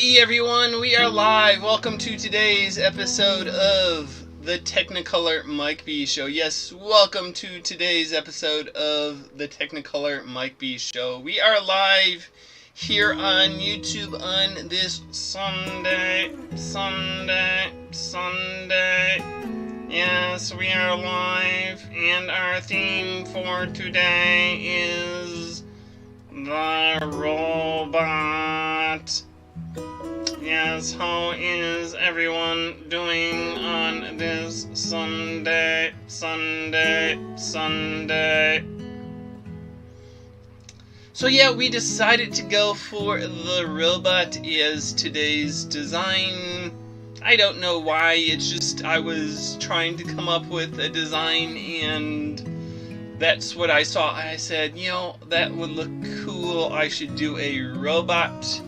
Hey everyone, we are live. Welcome to today's episode of the Technicolor Mike B Show. Yes, welcome to today's episode of the Technicolor Mike B Show. We are live here on YouTube on this Sunday. Yes, we are live, and our theme for today is the robot. Yes, how is everyone doing on this Sunday? So yeah, we decided to go for the robot as today's design. I don't know why, it's just I was trying to come up with a design and that's what I saw. I said, you know, that would look cool, I should do a robot.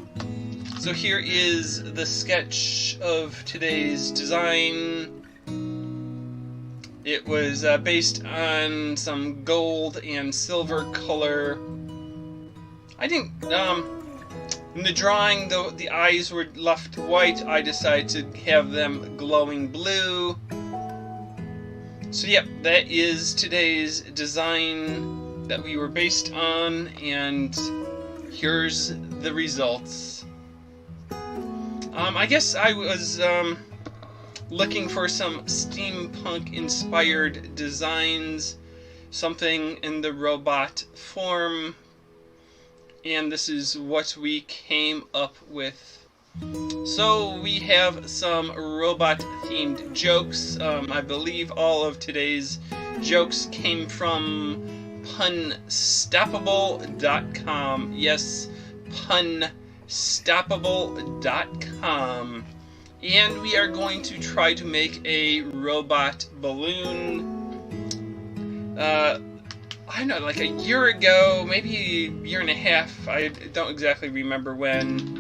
So here is the sketch of today's design. It was based on some gold and silver color. I think in the drawing, though, the eyes were left white. I decided to have them glowing blue. So yep, that is today's design that we were based on, and here's the results. I guess I was looking for some steampunk inspired designs, something in the robot form, and this is what we came up with. So we have some robot themed jokes. I believe all of today's jokes came from punstoppable.com. Yes, punstoppable.com. And we are going to try to make a robot balloon. I don't know, like a year ago, maybe a year and a half, I don't exactly remember when,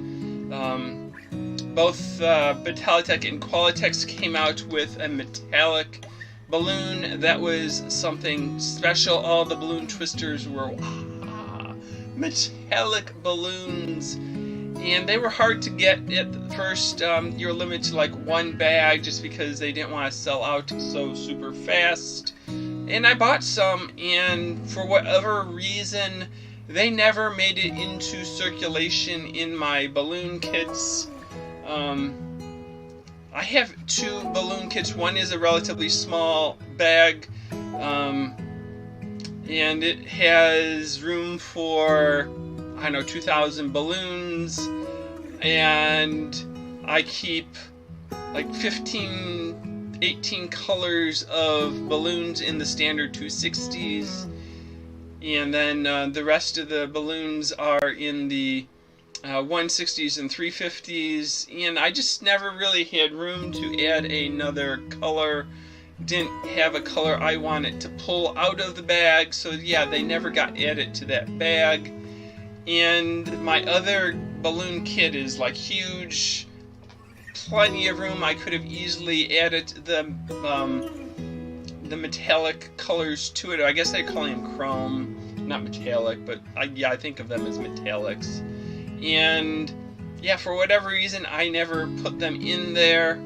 both Battalitech and Qualitex came out with a metallic balloon that was something special. All the balloon twisters were metallic balloons, and they were hard to get at first. You're limited to like one bag just because they didn't want to sell out so super fast. And I bought some, and for whatever reason, they never made it into circulation in my balloon kits. I have two balloon kits. One is a relatively small bag, and it has room for, I don't know, 2,000 balloons, and I keep like 18 colors of balloons in the standard 260s, and then the rest of the balloons are in the 160s and 350s, and I just never really had room to add another color. Didn't have a color I wanted to pull out of the bag, so yeah, they never got added to that bag. And my other balloon kit is like huge, plenty of room. I could have easily added the metallic colors to it. I guess they call them chrome, not metallic, but I think of them as metallics. And yeah, for whatever reason, I never put them in there.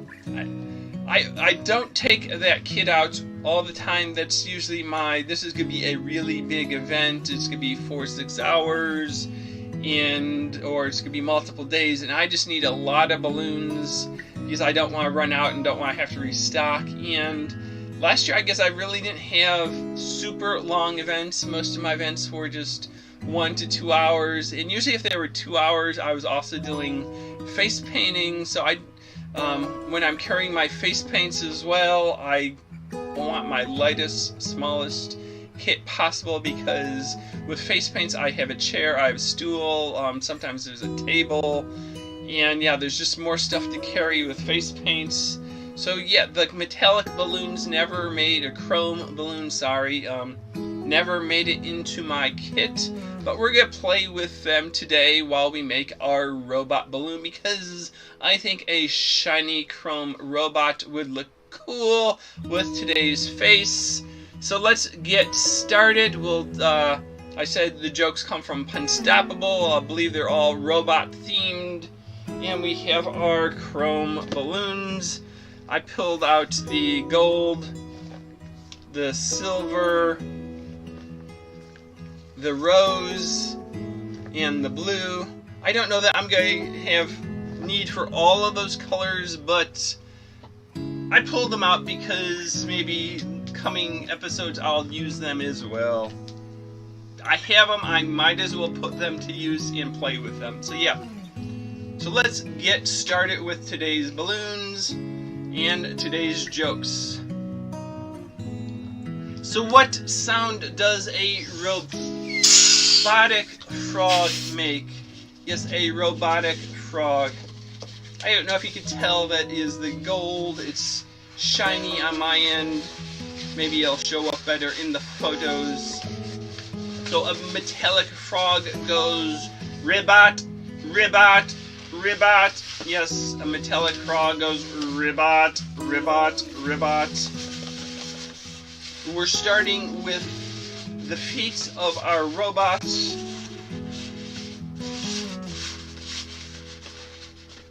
I don't take that kit out all the time. That's usually this is going to be a really big event. It's going to be 4 or 6 hours, or it's going to be multiple days, and I just need a lot of balloons because I don't want to run out and don't want to have to restock. And last year, I guess I really didn't have super long events. Most of my events were just 1 to 2 hours, and usually if they were 2 hours, I was also doing face painting. So when I'm carrying my face paints as well, I want my lightest, smallest kit possible, because with face paints I have a chair, I have a stool, sometimes there's a table, and yeah, there's just more stuff to carry with face paints. So yeah, the metallic balloons never made, a chrome balloon, sorry, never made it into my kit, but we're going to play with them today while we make our robot balloon, because I think a shiny chrome robot would look cool with today's face. So let's get started. I said the jokes come from Punstoppable. I believe they're all robot themed, And we have our chrome balloons. I pulled out the gold, the silver, the rose, and the blue. I don't know that I'm going to have need for all of those colors, but I pulled them out because maybe coming episodes I'll use them as well. I have them, I might as well put them to use and play with them. So yeah. So let's get started with today's balloons and today's jokes. So what sound does a robotic frog make? Yes, a robotic frog. I don't know if you can tell that is the gold. It's shiny on my end. Maybe it'll show up better in the photos. So a metallic frog goes ribbot, ribbot, ribbot. Yes, a metallic frog goes ribbot, ribbot, ribbot. We're starting with the feet of our robots.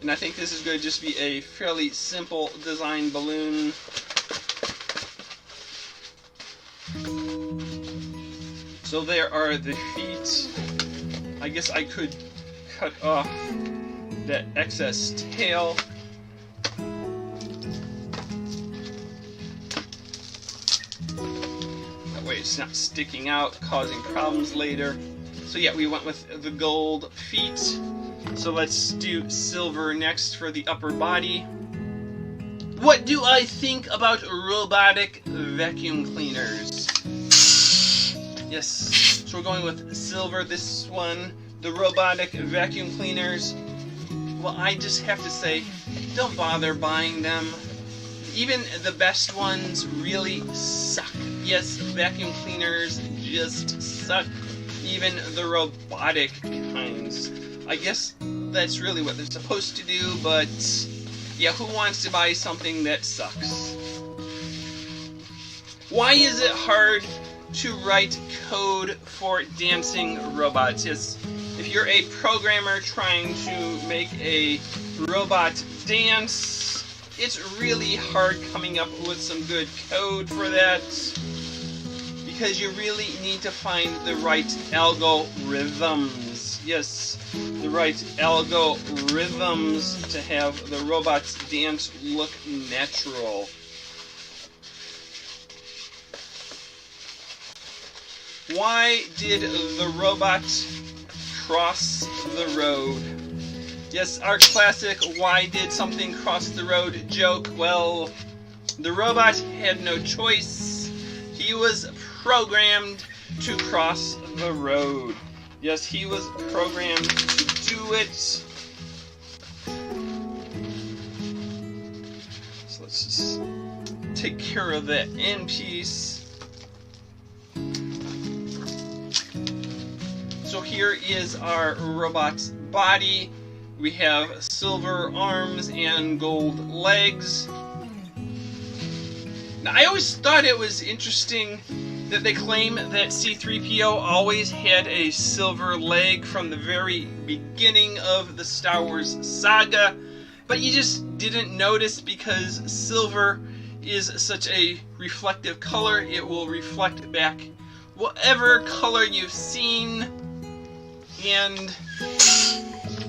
And I think this is going to just be a fairly simple design balloon. So there are the feet. I guess I could cut off that excess tail. That way it's not sticking out, causing problems later. So yeah, we went with the gold feet. So let's do silver next for the upper body. What do I think about robotic vacuum cleaners? Yes, so we're going with silver, this one, the robotic vacuum cleaners. Well, I just have to say, don't bother buying them. Even the best ones really suck. Yes, vacuum cleaners just suck. Even the robotic kinds. I guess that's really what they're supposed to do, but yeah, who wants to buy something that sucks? Why is it hard to write code for dancing robots? Yes, if you're a programmer trying to make a robot dance, it's really hard coming up with some good code for that, because you really need to find the right algorithms. Yes, the right algorithms to have the robots dance look natural. Why did the robot cross the road? Yes, our classic why did something cross the road joke. Well, the robot had no choice. He was programmed to cross the road. Yes, he was programmed to do it. So let's just take care of that end piece. So here is our robot's body. We have silver arms and gold legs. Now, I always thought it was interesting that they claim that C-3PO always had a silver leg from the very beginning of the Star Wars saga, but you just didn't notice because silver is such a reflective color. It will reflect back whatever color you've seen, and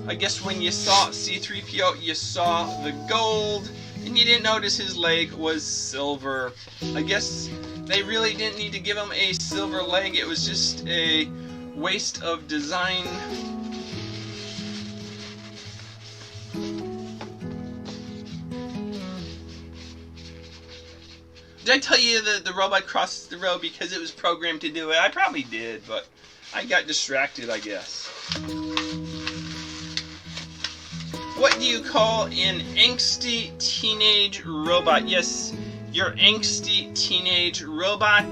I guess when you saw C-3PO, you saw the gold, and you didn't notice his leg was silver. I guess they really didn't need to give him a silver leg. It was just a waste of design. Did I tell you that the robot crossed the road because it was programmed to do it? I probably did, but I got distracted, I guess. What do you call an angsty teenage robot? Yes, your angsty teenage robot.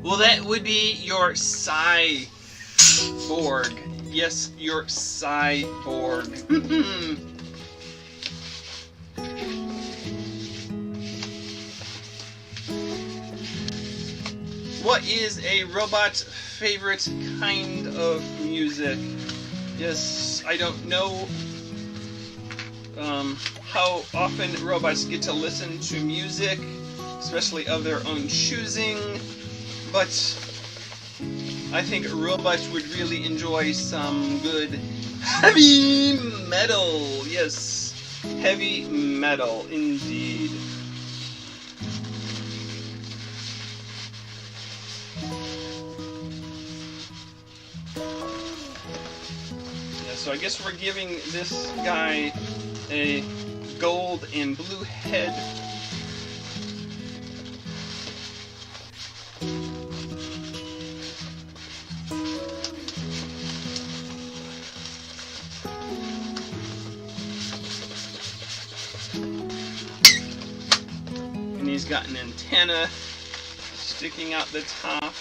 Well, that would be your cyborg. Yes, your cyborg. What is a robot's favorite kind of music? Yes, I don't know. how often robots get to listen to music, especially of their own choosing, but I think robots would really enjoy some good heavy metal. Yes, heavy metal indeed. Yeah, so I guess we're giving this guy a gold and blue head. And he's got an antenna sticking out the top.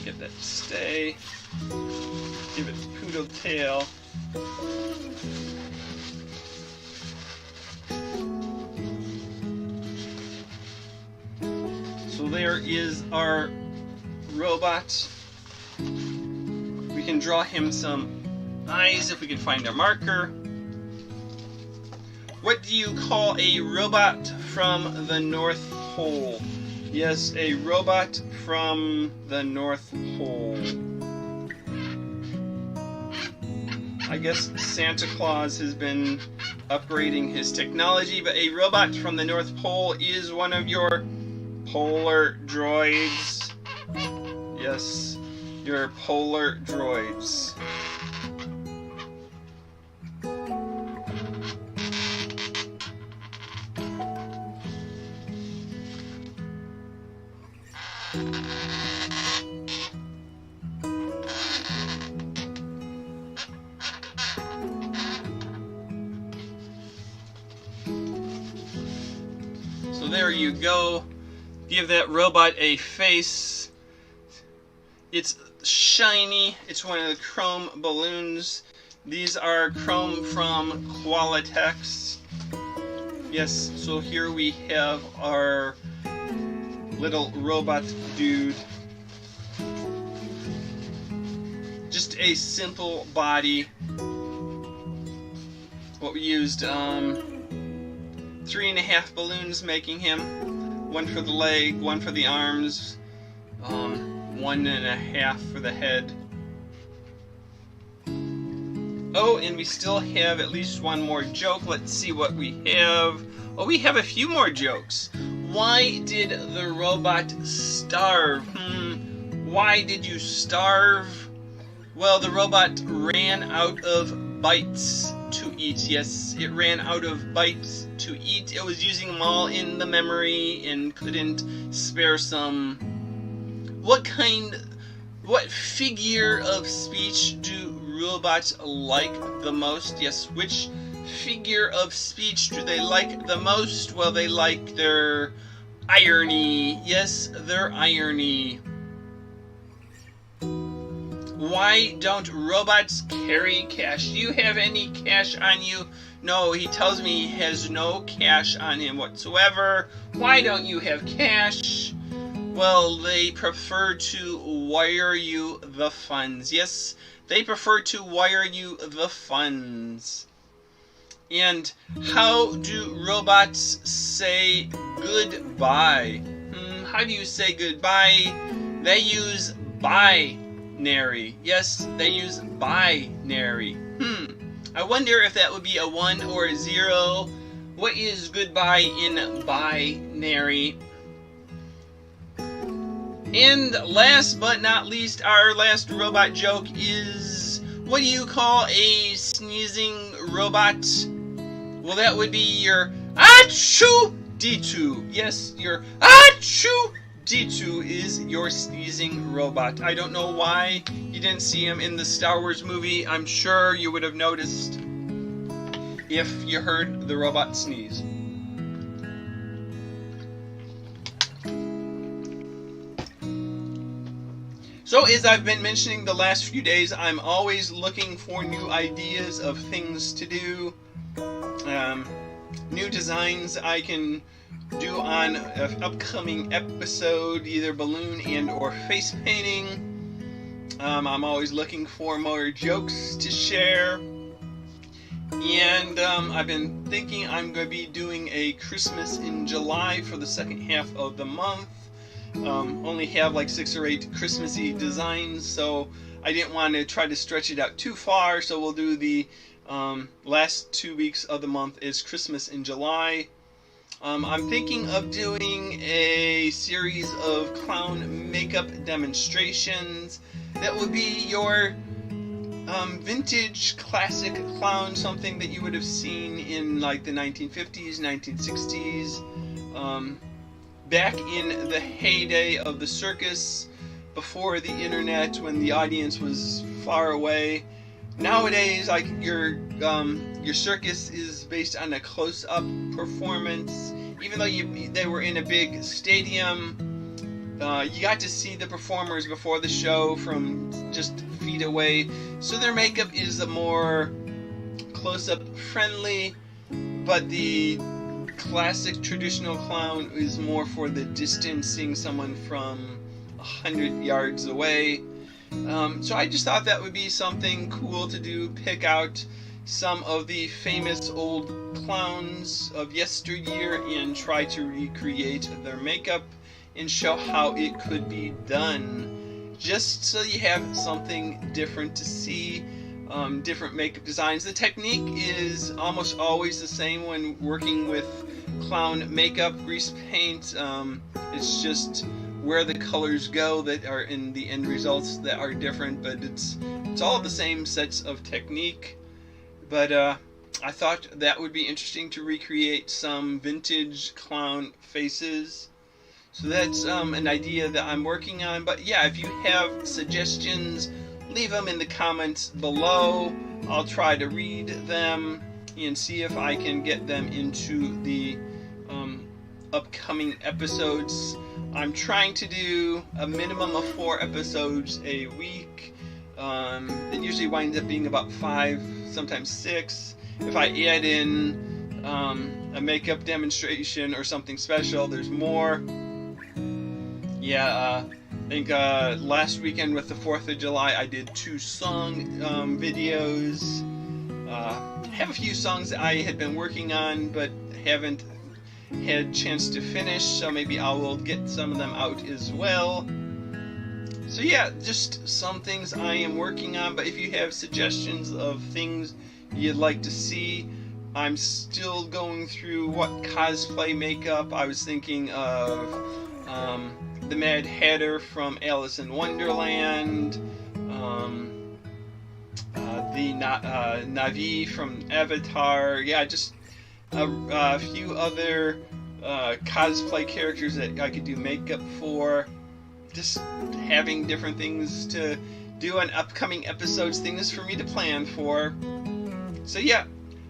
Get that to stay. Give it poodle tail. So there is our robot. We can draw him some eyes if we can find a marker. What do you call a robot from the North Pole? Yes, a robot from the North Pole. I guess Santa Claus has been upgrading his technology, but a robot from the North Pole is one of your polar droids. Yes, your polar droids. So there you go. Give that robot a face. It's shiny. It's one of the chrome balloons. These are chrome from Qualitex. Yes, so here we have our little robot dude. Just a simple body. What we used, 3.5 balloons making him. One for the leg, one for the arms, 1.5 for the head. Oh, and we still have at least one more joke. Let's see what we have. Oh, we have a few more jokes. Why did the robot starve? Why did you starve? Well, the robot ran out of bites to eat. Yes, it ran out of bites to eat. It was using them all in the memory and couldn't spare some. What figure of speech do robots like the most? Yes, which figure of speech do they like the most? Well, they like their irony. Yes, their irony. Why don't robots carry cash? Do you have any cash on you? No, he tells me he has no cash on him whatsoever. Why don't you have cash? Well, they prefer to wire you the funds. Yes, they prefer to wire you the funds. And how do robots say goodbye? How do you say goodbye? They use binary. Yes, they use binary. I wonder if that would be a 1 or a 0. What is goodbye in binary? And last but not least, our last robot joke is, what do you call a sneezing robot? Well, that would be your Achoo-D2. Yes, your Achoo-D2 is your sneezing robot. I don't know why you didn't see him in the Star Wars movie. I'm sure you would have noticed if you heard the robot sneeze. So as I've been mentioning the last few days, I'm always looking for new ideas of things to do, new designs I can do on an upcoming episode, either balloon and or face painting. I'm always looking for more jokes to share, and I've been thinking I'm going to be doing a Christmas in July for the second half of the month. Only have like 6 or 8 Christmassy designs, so I didn't want to try to stretch it out too far, so we'll do the last 2 weeks of the month is Christmas in July. I'm thinking of doing a series of clown makeup demonstrations that would be your vintage classic clown, something that you would have seen in like the 1950s, 1960s. Back in the heyday of the circus, before the internet, when the audience was far away. Nowadays, like your circus is based on a close-up performance. Even though they were in a big stadium, you got to see the performers before the show from just feet away. So their makeup is a more close-up friendly, but the classic traditional clown is more for the distancing someone from 100 yards away. So I just thought that would be something cool to do, pick out some of the famous old clowns of yesteryear and try to recreate their makeup and show how it could be done, just so you have something different to see. Different makeup designs. The technique is almost always the same when working with clown makeup, grease paint. It's just where the colors go that are in the end results that are different, but it's all the same sets of technique. But I thought that would be interesting to recreate some vintage clown faces. So that's an idea that I'm working on. But yeah, if you have suggestions, leave them in the comments below. I'll try to read them and see if I can get them into the upcoming episodes. I'm trying to do a minimum of 4 episodes a week. It usually winds up being about 5, sometimes 6. If I add in a makeup demonstration or something special, there's more. Yeah, I think last weekend with the 4th of July I did 2 song videos. Have a few songs that I had been working on but haven't had a chance to finish, so maybe I will get some of them out as well. So yeah, just some things I am working on, but if you have suggestions of things you'd like to see, I'm still going through what cosplay makeup. I was thinking of the Mad Hatter from Alice in Wonderland, the Na'vi from Avatar. Yeah, just a few other cosplay characters that I could do makeup for. Just having different things to do on upcoming episodes, things for me to plan for. So yeah,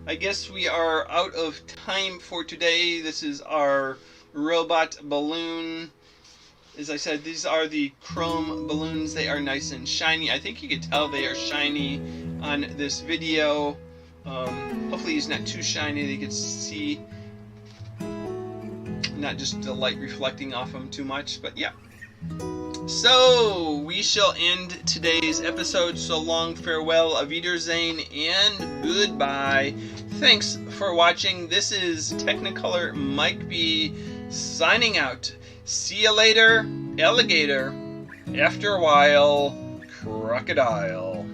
I guess we are out of time for today. This is our robot balloon. As I said, these are the chrome balloons. They are nice and shiny. I think you can tell they are shiny on this video. Hopefully it's not too shiny. They can see, not just the light reflecting off them too much, but yeah. So we shall end today's episode. So long, farewell, auf Wiedersehen, and goodbye. Thanks for watching. This is Technicolor Mike B signing out. See you later, alligator. After a while, crocodile.